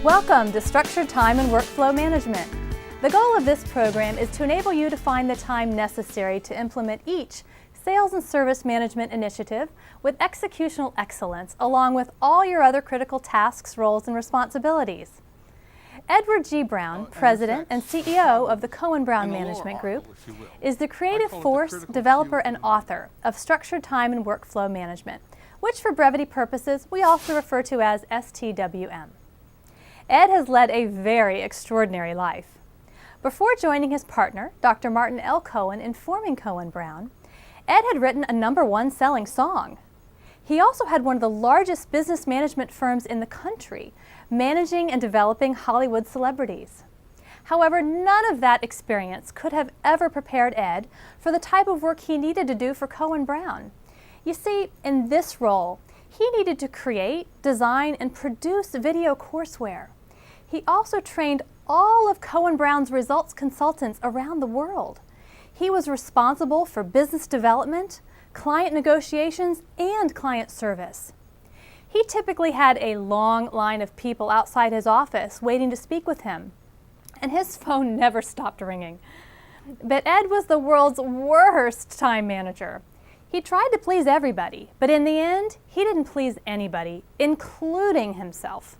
Welcome to Structured Time and Workflow Management. The goal of this program is to enable you to find the time necessary to implement each sales and service management initiative with executional excellence, along with all your other critical tasks, roles, and responsibilities. Edward G. Brown, President and CEO of the Cohen Management Group, is the creative force, developer, and author of Structured Time and Workflow Management, which for brevity purposes we also refer to as STWM. Ed has led a very extraordinary life. Before joining his partner, Dr. Martin L. Cohen, in forming Cohen Brown, Ed had written a #1 selling song. He also had one of the largest business management firms in the country, managing and developing Hollywood celebrities. However, none of that experience could have ever prepared Ed for the type of work he needed to do for Cohen Brown. You see, in this role, he needed to create, design, and produce video courseware. He also trained all of Cohen Brown's results consultants around the world. He was responsible for business development, client negotiations, and client service. He typically had a long line of people outside his office waiting to speak with him, and his phone never stopped ringing. But Ed was the world's worst time manager. He tried to please everybody, but in the end, he didn't please anybody, including himself.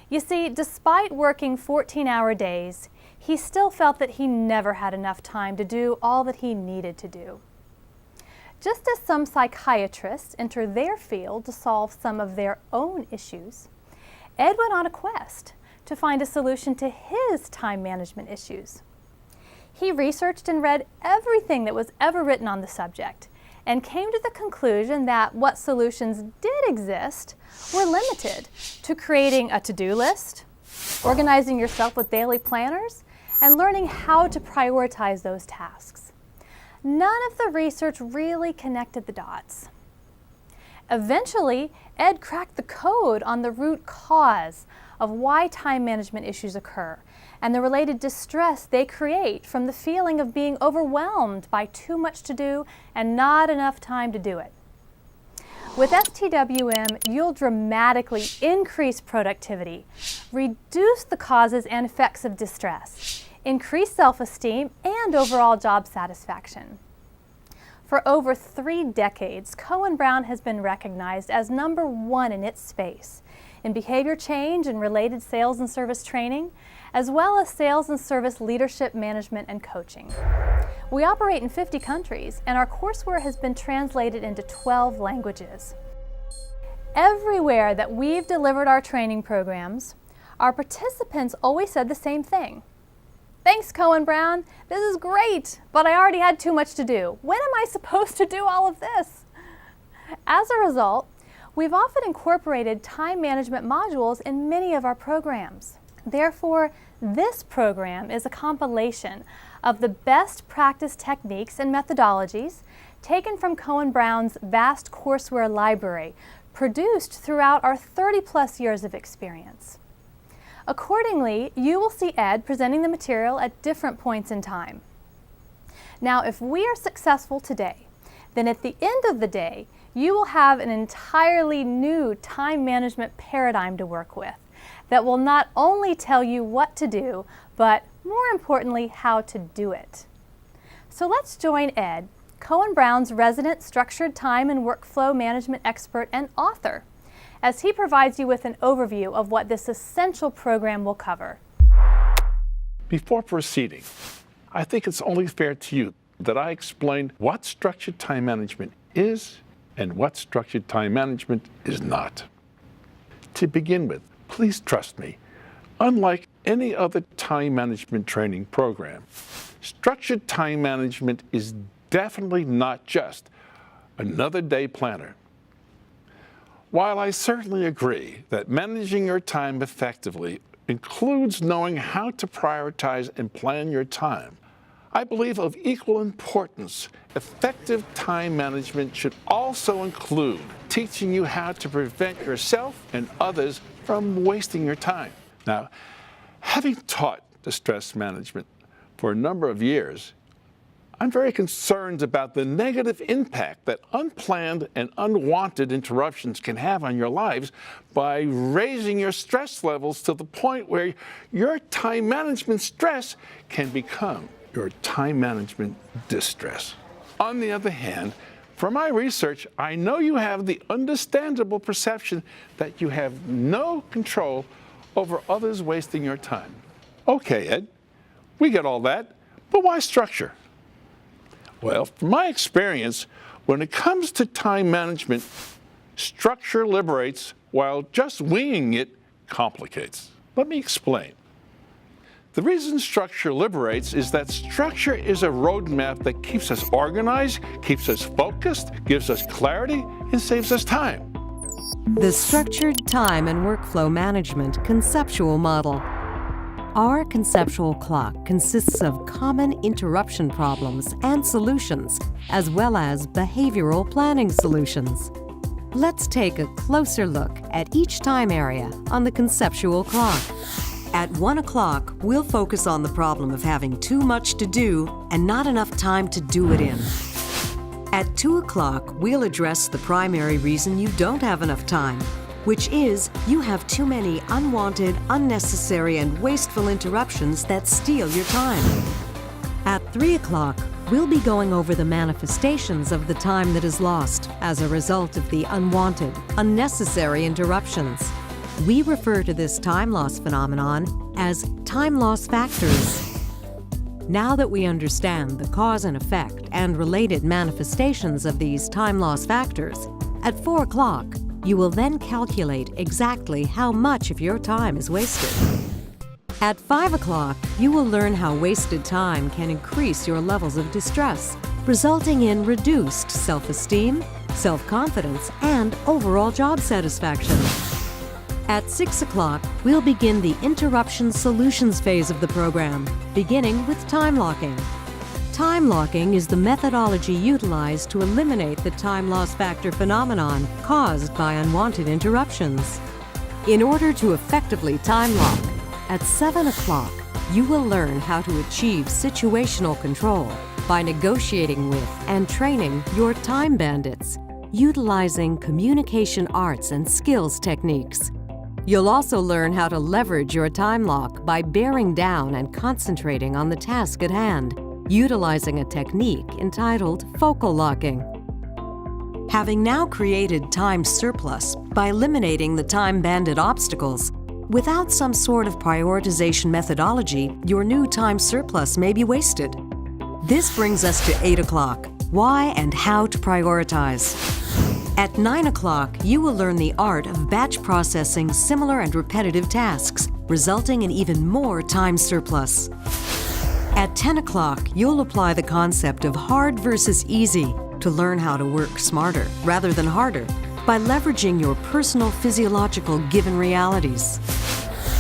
You see, despite working 14-hour days, he still felt that he never had enough time to do all that he needed to do. Just as some psychiatrists enter their field to solve some of their own issues, Ed went on a quest to find a solution to his time management issues. He researched and read everything that was ever written on the subject and came to the conclusion that what solutions did exist were limited to creating a to-do list, organizing yourself with daily planners, and learning how to prioritize those tasks. None of the research really connected the dots. Eventually, Ed cracked the code on the root cause of why time management issues occur and the related distress they create from the feeling of being overwhelmed by too much to do and not enough time to do it. With STWM, you'll dramatically increase productivity, reduce the causes and effects of distress, increase self-esteem, and overall job satisfaction. For over 3 decades, Cohen Brown has been recognized as #1 in its space in behavior change and related sales and service training, as well as sales and service leadership management and coaching. We operate in 50 countries, and our courseware has been translated into 12 languages. Everywhere that we've delivered our training programs, our participants always said the same thing. "Thanks, Cohen Brown. This is great, but I already had too much to do. When am I supposed to do all of this?" As a result, we've often incorporated time management modules in many of our programs. Therefore, this program is a compilation of the best practice techniques and methodologies taken from Cohen Brown's vast courseware library, produced throughout our 30-plus years of experience. Accordingly, you will see Ed presenting the material at different points in time. Now, if we are successful today, then at the end of the day, you will have an entirely new time management paradigm to work with that will not only tell you what to do, but more importantly, how to do it. So let's join Ed, Cohen Brown's resident structured time and workflow management expert and author, as he provides you with an overview of what this essential program will cover. Before proceeding, I think it's only fair to you that I explain what structured time management is and what structured time management is not. To begin with, please trust me. Unlike any other time management training program, structured time management is definitely not just another day planner. While I certainly agree that managing your time effectively includes knowing how to prioritize and plan your time, I believe of equal importance, effective time management should also include teaching you how to prevent yourself and others from wasting your time. Now, having taught distress management for a number of years, I'm very concerned about the negative impact that unplanned and unwanted interruptions can have on your lives by raising your stress levels to the point where your time management stress can become your time management distress. On the other hand, from my research, I know you have the understandable perception that you have no control over others wasting your time. Okay, Ed, we get all that, but why structure? Well, from my experience, when it comes to time management, structure liberates while just winging it complicates. Let me explain. The reason structure liberates is that structure is a roadmap that keeps us organized, keeps us focused, gives us clarity, and saves us time. The Structured Time and Workflow Management Conceptual Model. Our conceptual clock consists of common interruption problems and solutions, as well as behavioral planning solutions. Let's take a closer look at each time area on the conceptual clock. At 1 o'clock, we'll focus on the problem of having too much to do and not enough time to do it in. At 2 o'clock, we'll address the primary reason you don't have enough time, which is you have too many unwanted, unnecessary, and wasteful interruptions that steal your time. At 3 o'clock, we'll be going over the manifestations of the time that is lost as a result of the unwanted, unnecessary interruptions. We refer to this time loss phenomenon as time loss factors. Now that we understand the cause and effect and related manifestations of these time loss factors, at 4 o'clock, you will then calculate exactly how much of your time is wasted. At 5 o'clock, you will learn how wasted time can increase your levels of distress, resulting in reduced self-esteem, self-confidence, and overall job satisfaction. At 6 o'clock, we'll begin the interruption solutions phase of the program, beginning with time locking. Time locking is the methodology utilized to eliminate the time loss factor phenomenon caused by unwanted interruptions. In order to effectively time lock, at 7 o'clock, you will learn how to achieve situational control by negotiating with and training your time bandits, utilizing communication arts and skills techniques. You'll also learn how to leverage your time lock by bearing down and concentrating on the task at hand, utilizing a technique entitled focal locking. Having now created time surplus by eliminating the time-banded obstacles, without some sort of prioritization methodology, your new time surplus may be wasted. This brings us to 8 o'clock, why and how to prioritize. At 9 o'clock, you will learn the art of batch processing similar and repetitive tasks, resulting in even more time surplus. At 10 o'clock, you'll apply the concept of hard versus easy to learn how to work smarter rather than harder by leveraging your personal physiological given realities.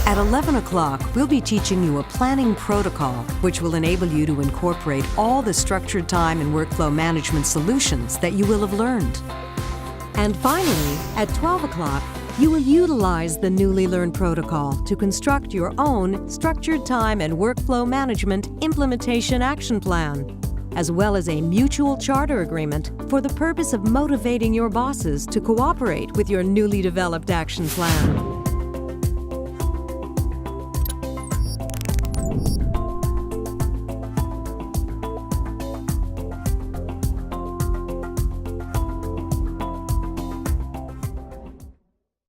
At 11 o'clock, we'll be teaching you a planning protocol which will enable you to incorporate all the structured time and workflow management solutions that you will have learned. And finally, at 12 o'clock, you will utilize the newly learned protocol to construct your own structured time and workflow management implementation action plan, as well as a mutual charter agreement for the purpose of motivating your bosses to cooperate with your newly developed action plan.